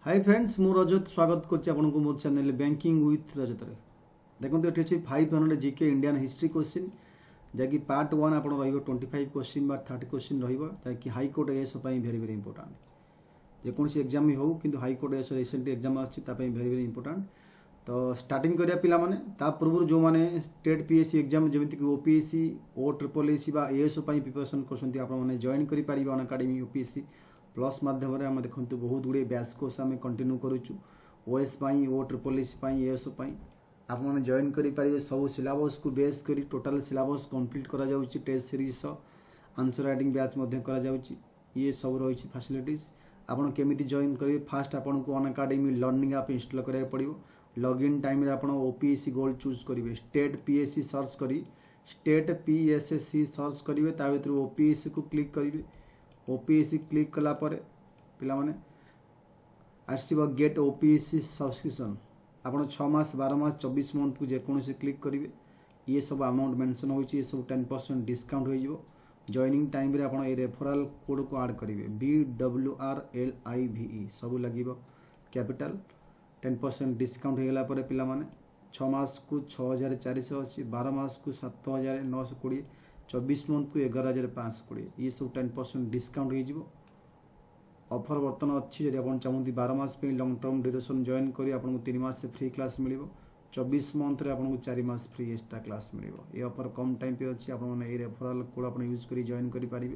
Hi friends मु रजत स्वागत करछि आपनको मो चैनल बैंकिंग विथ रजत रे। देखो ये अच्छी 500 जीके इंडियन हिस्ट्री क्वेश्चन जैकि पार्ट 1 आप 25 क्वेश्चन बा 30 क्वेश्चन रही हाईकोर्ट एएस भेरी भेरी इंपोर्टाट जेकोसी एग्जाम हो कि हाईकोर्ट एएस रिसेंट एग्जाम आसरी भेरी भेरी इंपोर्टाट। तो स्टार्टिंग करिया पिला माने ता पूर्व जो माने स्टेट पीएससी एग्जाम जेमिति ओपीएससी ओ ट्रिपल एसी बा एएस प्रिपरेशन करछन्ती आपण माने जॉइन करि परिबे अन एकेडमी ओपीएससी प्लस माध्यम आम देखो बहुत गुड़े बैच कोर्स आम कंटिन्यू करुचु ओएस ओ ट्रिपल एस एएस आप जॉइन करेंगे सब सिलेबस को बेस कर टोटाल सिलेबस कंप्लीट करा जाउची test series answer writing batch करा जाउची ये सब रही फैसिलिटीज आपन केमिति जॉइन करेंगे फास्ट आपन को अन एकेडमी लर्निंग आप इंस्टॉल करा पड़ो लॉगिन टाइम रे आपन ओपीएससी गोल्ड चूज करेंगे स्टेट पीएससी सर्च करी स्टेट पीएससी सर्च करेंगे ता भीतर ओपीएससी को क्लिक करेंगे ओपीएससी क्लिक कला परे पिला माने आसीबो गेट ओपीएससी सब्सक्रिप्शन आपण 6 मास 12 मास 24 मंथ को जेकोसी क्लिक करेंगे ये सब अमाउंट मेंशन होची ये सब 10% डिस्काउंट हो जिवो जॉइनिंग टाइम रे आपण ए रेफरल कोड को ऐड करेंगे BWRLIVE सब लागिवो कैपिटल 10% डिस्काउंट हो गेला परे पिला माने 6 मास को 6480 12 मास को 7920 24 मंथ को 11520 ये सब 10% डिस्काउंट हो ऑफर बर्तन अच्छी जब आप चाहती 12 मास पे लॉन्ग टर्म ड्यूरेशन जॉइन करी आपको 3 मास से फ्री क्लास मिल 24 मंथ रे आपको 4 मास फ्री एक्स्ट्रा क्लास मिल ये ऑफर कम टाइम पे अच्छी आप रेफरल कोड आप यूज कर जॉइन करेंगे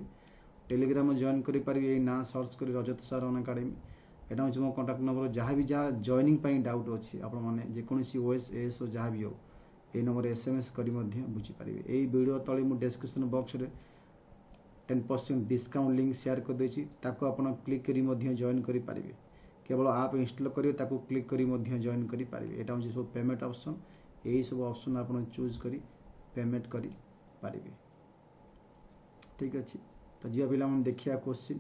टेलीग्राम जॉइन करेंगे ना सर्च कर रजत सार अन एकेडमी यहाँ हूँ मो कंटाक्ट नंबर जहाँ भी जहाँ जॉइनिंग डाउट अच्छी आपसी ओएस एएस जहाँ भी हो ये नंबर एसएमएस करी बुझीपारे यही वीडियो तले मुझे डिस्क्रिप्शन बॉक्स रे 10% डिस्काउंट लिंक शेयर कर देछि ताको आपण क्लिक करी जॉइन करि पारिबे केवल आप इंस्टॉल करियो ताको क्लिक करी जॉइन करि पारिबे एटा होछि सब पेमेंट ऑप्शन यही सब ऑप्शन आपण चूज करी पेमेंट करि पारिबे ठीक अछि। तो जिया पिला मन देखिया क्वेश्चन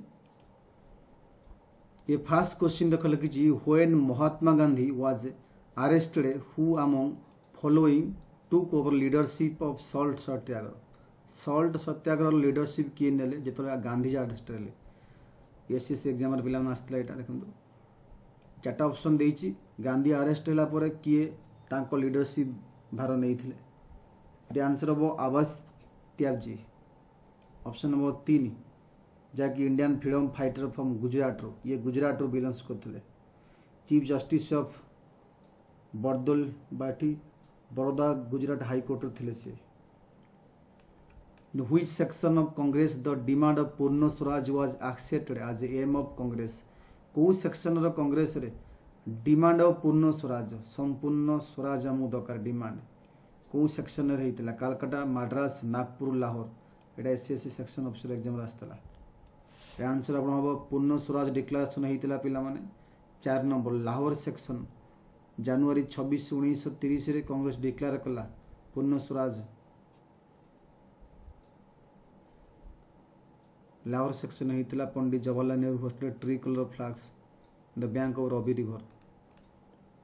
ये फर्स्ट क्वेश्चन देख लिखि when Mahatma Gandhi was arrested who among following took over leadership of salt Satyagraha leadership किए नेले जो गांधी अरेस्ट हेले एसएससी एग्जाम पिला आसला यहाँ देखो 4टा ऑप्शन देछि गांधी अरेस्ट होला परे किए तांको लीडरशिप भार नहीं आंसर हम आवास त्यागजी ऑप्शन नंबर 3 जहाँकि Indian freedom fighter from Gujarat रो ये गुजरात रो बिलोंग्स करते चीफ जस्टिस ऑफ बरदोल बाटी बड़ौदा गुजरात हाईकोर्ट थे सी In which section of Congress the demand of Purna Swaraj was accepted as a aim of Congress? को सेक्शन रो कांग्रेस रे डिमांड ऑफ पूर्ण स्वराज संपूर्ण स्वराज आमु दरकार डिमांड को सेक्शन रे हेतिला कलकत्ता मद्रास नागपुर लाहौर एटा एसएससी सेक्शन ऑफिसर एग्जाम रास्तला ए आंसर आपण हो पूर्ण स्वराज डिक्लेरेशन हेतिला पिला माने 4 नंबर लाहौर सेक्शन जनवरी 26 1930 रे कांग्रेस डिक्लेयर कला पूर्ण स्वराज लाहौर सेक्शन होता Pandit Jawaharlal Nehru hoisted tricolour flags the bank of Ravi river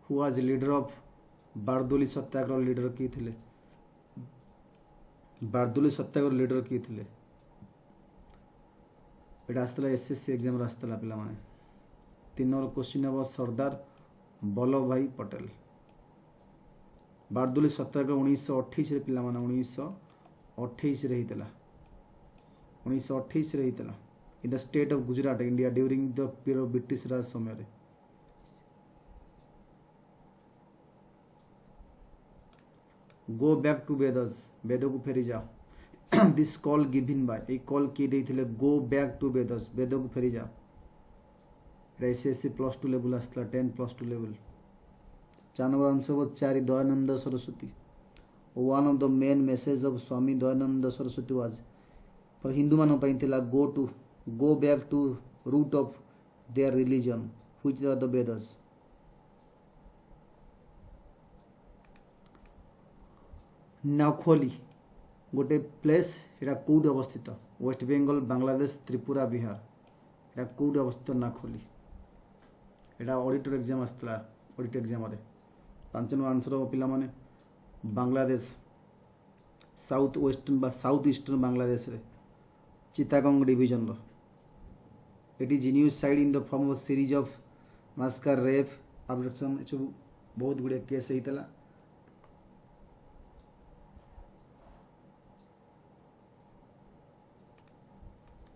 who was leader of Bardoli Satyagraha leader किए थे बारदोली सत्याग्रह लीडर किए थे एटा आसला एसएससी एग्जाम आसला पिला माने 3 नंबर क्वेश्चन हम सरदार वल्लभ भाई पटेल बारदोली सत्याग्रह 1928 रे पिला माने 1928 रे हितला 1928 रे हितला in the state of Gujarat India during the period of British Raj समय रे go back to Vedas Veda को फेरी जाओ this call given by a call किए देथिले go back to Vedas Veda को फेरी जाओ एसएससी +2 लेवल आसला 10 +2 level 4 number answer 4 Dayanand Saraswati one of the main message of Swami Dayanand Saraswati was पर Hindu man go back to root of their religion which are the Vedas Noakhali गोटे place एटा कौट अवस्थित वेस्ट बेंगल बांग्लादेश त्रिपुरा बिहार एटा कौट अवस्थित नाखोली एटा ऑडिटर एग्जाम आसला ऑडिट एग्जाम रे 5 नंबर आंसर पिला माने बांग्लादेश साउथ वेस्टर्न बा साउथ ईस्टर्न बांग्लादेश रे चितागंग डिवीजन रो it is used side in the form of series of massacre rape abduction ଏସବୁ ବହୁତ ଗୁଡ଼ିଏ କେସ୍ ହେଇଥିଲା।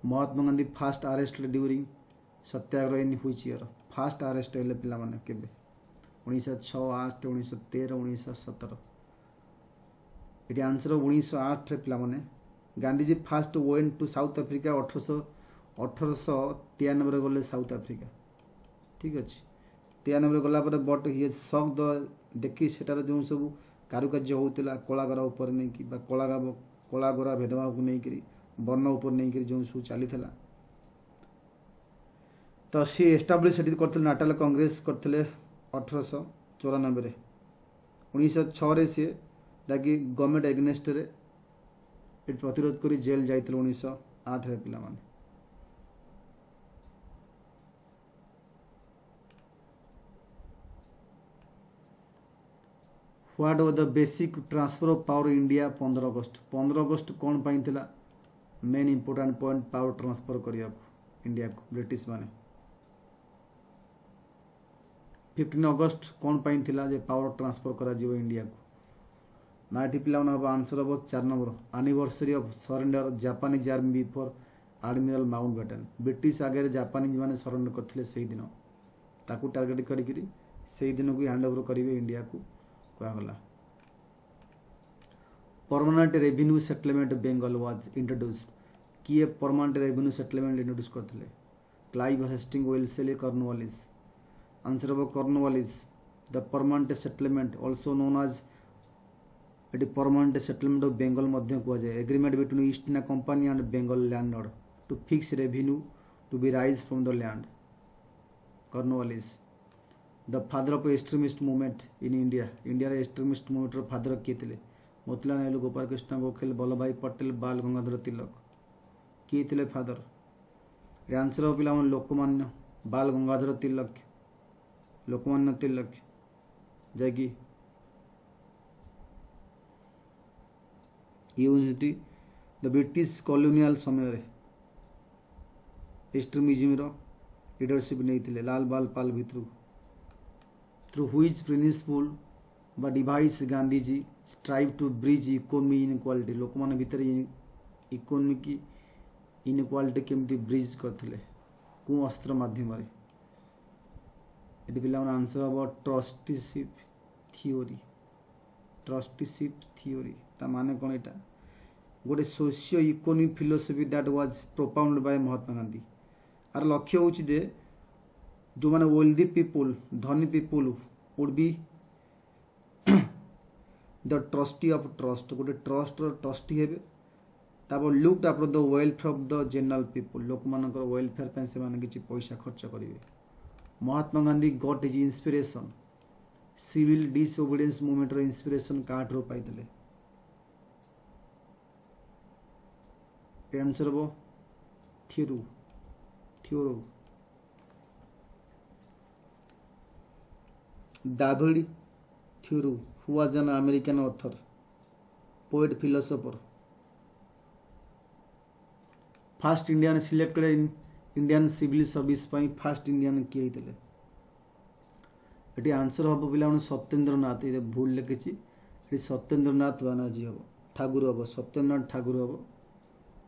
Mahatma Gandhi fast arrest during Satyagraha in which year fast arrest हेले पिला माने केबे 1906 8 1913 1917 ये आंसर 1908 रे पिला माने Gandhiji first went to South Africa 1893 रे गले साउथ अफ्रीका ठीक अच्छे 93 रे गला पर बट ही सक द देखी सेटार जो सब कारुकार्य होता कलागार उपर नहीं कि कलागोरा भेदभाव को लेकर वर्ण उपर नहीं जो सब चली तो सी एस्टाब्लीश करते नाटाल कांग्रेस करते 1894 1906 सी जहाँकि गवर्नमेंट एगेनेस्ट रे प्रतिरोध कर जेल जाते 1908 रे पिला माने। What was the basic transfer of power India 15 अगस्त कौन पाई थिला main important point power transfer करिया इंडिया को ब्रिटिश माने। 15 अगस्त कौन पाई थिला जे पावर ट्रांसफर करा जीव इंडिया को ना पिला हम आंसर हम 4 number anniversary of surrender Japanese army before admiral Mountbatten British आगे जापानीज माने सरेंडर करथिले सेही दिन ताकू टार्गेट करी सेही दिन को हैंड ओवर करिवे इंडिया को कहला। Permanent revenue settlement Bengal was introduced किए परमानेंट रेवेन्यू सेटलमेंट इंट्रोड्यूस करथिले Clive Hasting Wellesley Cornwallis answer of Cornwallis the permanent settlement also known as एटी परमानेंट सेटलमेंट ऑफ बेंगल मध्य कह जाए agreement between East India company and Bengal landlord to fix revenue to be raise from the land Cornwallis the father of extremist movement in India India extremist movement रो father किए थे मोतीलाल नेहरू गोपाल कृष्ण गोखले वल्लभ भाई पटेल बाल गंगाधर तिलक किए थे फादर आंसर पिला लोकमान्य बाल गंगाधर तिलक लोकमान्य तिलक जैकि यूनिटी द ब्रिटिश कॉलोनियल समय एक्सट्रीमिज्म रो लीडरशिप नहीं लाल बाल पाल भितरू थ्रू व्हिच प्रिंसिपल बा device Gandhiji strive to bridge economy inequality लोक मान भितर इकोनॉमिक इनइक्वालिटी केमती ब्रिज करथिले को अस्त्र माध्यम रे एटी पिला आंसर हम ट्रस्टीशिप थ्योरी ता माने कोन एटा गोटे socio economic philosophy that was propound by Mahatma Gandhi आर लक्ष्य होची दे जो माने वेल्दी पीपुल धनी people would be the trustee of trust गोटे ट्रस्ट ट्रस्टी हेबे तापर looked after the welfare of the general people लोक मानकर वेलफेयर पे से माने किछि पैसा खर्च करिवे। Mahatma Gandhi got his inspiration civil disobedience movement रो इंस्पिरेशन काठरो पाइतले आंसर हो Thoreau David Thoreau, who was an American author, poet, philosopher. First Indian selected in Indian civil service ପାଇଁ first Indian किए ହେଇଥିଲେ एटी आंसर हम पिला सत्येंद्र नाथ ये भूल लिखी सत्येंद्र नाथ बानर्जी हम ठाकुर हम सत्येंद्र नाथ ठाकुर हम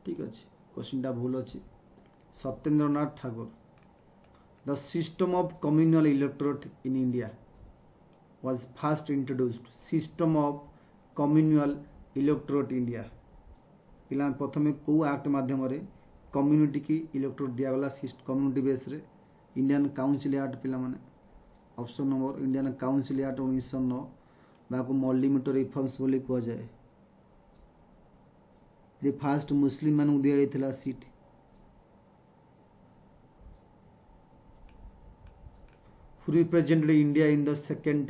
ठीक अच्छे क्वेश्चन भूल अच्छी Satyendra Nath Thakur the system of communal electorate in India was first introduced system of communal electorate India पिला प्रथम को एक्ट माध्यम रे कम्युनिटी की इलेक्टोरेट दिया गला कम्युनिटी बेस रे इंडियन काउंसिल एक्ट पिला माने option number Indian council act 1909 बाको मॉलिमिटर रिफॉर्म्स बोली कह जाए जे फास्ट मुस्लिम मानू दिया गयथिला seat who represented India in the second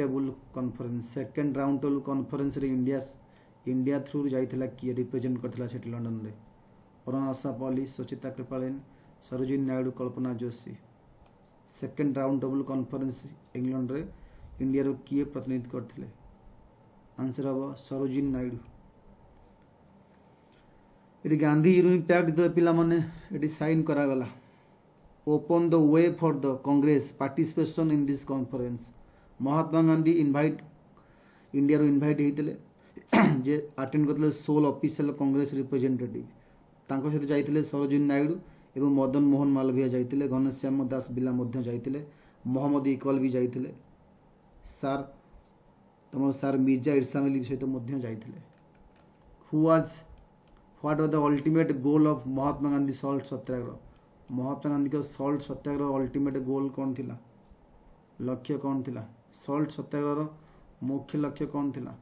round table conference रे इंडिया थ्रू जाइथिला किए रिप्रेजेंट करथिला सेठी लंडन रे अरुणासा पॉली Sucheta Kripalani Sarojini Naidu Kalpana Joshi second round table conference England रे इंडिया रो किए प्रतिनिधित्व करथिले आंसर हम सरोजिनी नायडू ये गांधी यूनियन पैक्ट पिला माने ये साइन करा गला open the way for the Congress participation in this conference. Mahatma Gandhi invite India रो इनवाइट होते जे अटेंड करते 16 ऑफिशियल कांग्रेस रिप्रेजेंटेटिव तांको सहित जाइतिले सरोजिनी नायडू एवं मदन मोहन मालवीय जाइतिले घनश्याम दास बिला मध्य जाइतिले मोहम्मद इकबाल भी जाइतिले सार तमर सार मिर्जा इरशाद अली सहित मध्य जाइतिले who was what was the ultimate goal of Mahatma Gandhi salt Satyagraha Mahatma Gandhi का सॉल्ट सत्याग्रह अल्टीमेट गोल कौन थिला लक्ष्य कौन थिला सॉल्ट सत्याग्रह मुख्य लक्ष्य कौन थिला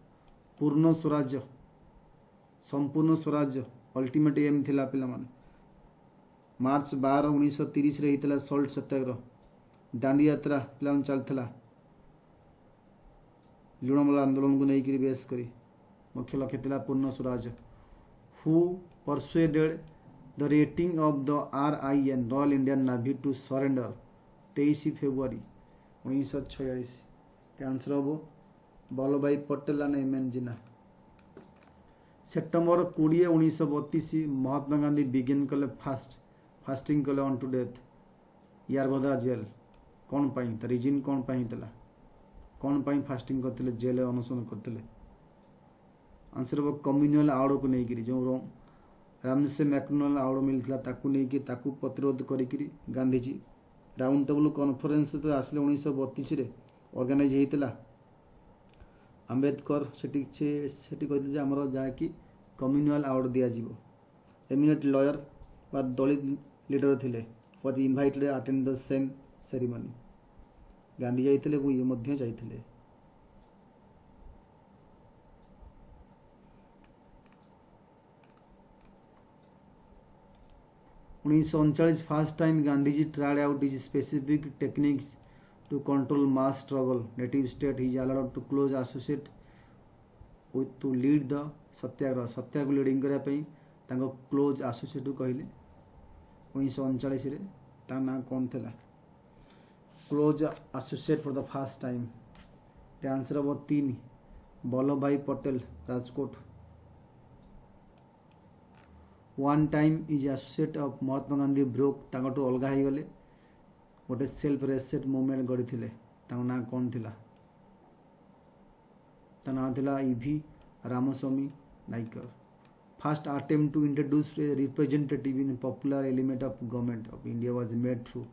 पूर्ण स्वराज्य संपूर्ण स्वराज्य अल्टीमेट एम थिला पिला माने मार्च 12 1930 रे हितला सॉल्ट सत्याग्रह दांडी यात्रा प्लान चलथला लुणमला आंदोलन को नहीं बेस करी मुख्य लक्ष्य थिला पूर्ण स्वराज्य who persuaded the rating of the RIN Royal Indian Navy to surrender 23 February 1946 answer हम वल्लभ भाई Patel and M N Jinnah September 20 1932 Mahatma Gandhi begin कले फास्टिंग कले on to death Yerwada jail कौन पाई त रीजन कौन पाई तला कौन पाई फास्टिंग करते जेल अनशन करते आंसर हम कम्युनल आड़ को लेकिन जो रामसे मैकडोनाल्ड आड़ मिलता ताकू नहीं ताकू प्रतिरोध करी गांधीजी राउंड टेबल कॉन्फ्रेंस तो आसले 1932 ऑर्गेनाइज होता आंबेडकर सेठी कहते आमर जहाँकि कम्युनल आवार्ड दिज्व एमिनेट लॉयर बा दलित लीडर थिले was invited attend the same ceremony Gandhi जाइते ये मध्य जाइते 1939 first time Gandhiji tried out his specific techniques to control mass struggle native state his allowed to close associate with to lead the satyagraha satyagraha leading करने close associate कहले 1939 रे ता ना कौन थिला close associate for the first time answer हम 3 वल्लभ भाई Patel Rajkot one time is associate of Mahatma Gandhi broke तांगटू अलगा हो गले गोटे सेल्फ रेसेट मूवमेंट गढ़ी थे ना कौन थिला ता ना थिला EV Ramaswamy Naicker first attempt to introduce representative in popular element of government of India was made through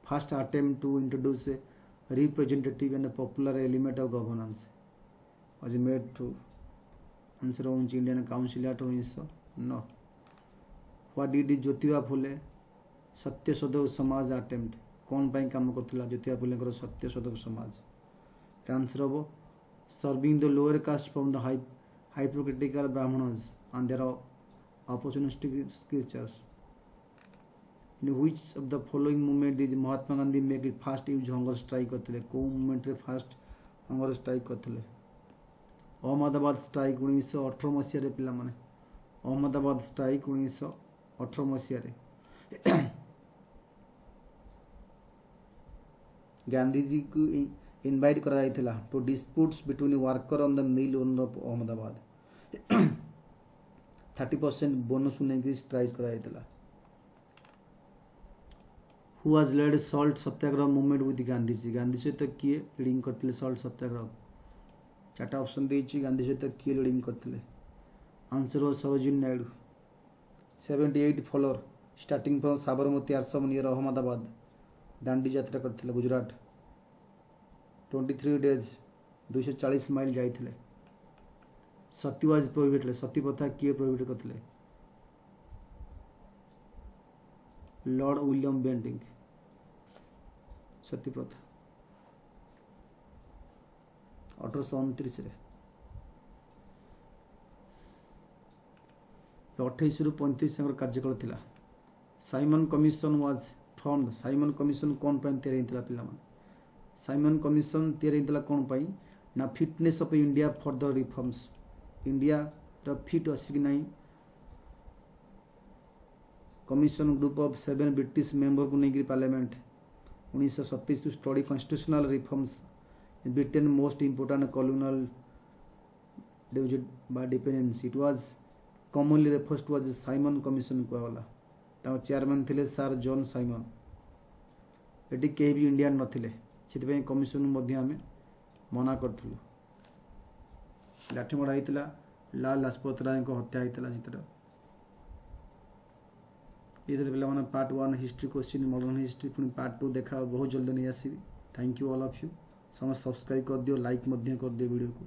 first attempt to introduce representative in popular element of governance was made through answer हो Indian council act 1909 what did Jyotiba Phule Satya Shodhak समाज attempt कौन पाई काम करथिला ज्योतिबा फुले सत्य शोधक समाज answer हम serving the lower caste from the hypocritical brahmanas and their opportunistic creatures in which of the following movement did Mahatma Gandhi make it first use hunger strike करथिले को movement रे first hunger strike करथिले Ahmedabad strike 1918 मसिया रे पिला माने Ahmedabad strike 1918 मसिया रे गांधी जी को invite करा जाइथिला to disputes between worker on the mill owner of Ahmedabad 30% bonus नहीं स्ट्राइक करा जाइथिला who was led salt Satyagraha movement with Gandhi ji Gandhi सहित किए लीडिंग करथिले सॉल्ट सत्याग्रह चार्टा ऑप्शन देछि गांधी सहित किए लीडिंग करथिले आंसर हो Sarojini Naidu 78 follower starting from Sabarmati Ashram near Ahmedabad Dandi Yatra करथिले गुजरात 23 डेज 240 माइल जाइथिले सती वाज प्रोहिबिटेड सती प्रथा किए प्रोहिबिट करथिले लॉर्ड विलियम बेंटिंग सती प्रथा 1829 रे 28 रु 35 कार्यकाल थिला Simon commission was formed Simon commission कौन पर तैयारी थिला पिला मन साइमन कमिशन तैयारी थिला कौन पाई ना fitness of India for the reforms India the fit अछि नहीं commission group of 7 British member को नहीं parliament 1927 to study constitutional reforms in Britain most important colonial division by dependency it was commonly refers to as Simon commission कहला ता chairman थिले sir John Simon eighty कहीं भी Indian नथिले से commission आम मना करूँ लाठीमड़ा होता लाल लाजपत राय हत्या होता ये पे part 1 history question modern history पुणी पार्ट 2 देखा बहुत जल्दी नहीं आसवि thank you all of you समस्त सब्सक्राइब कर दियो लाइक कर दियो वीडियो को।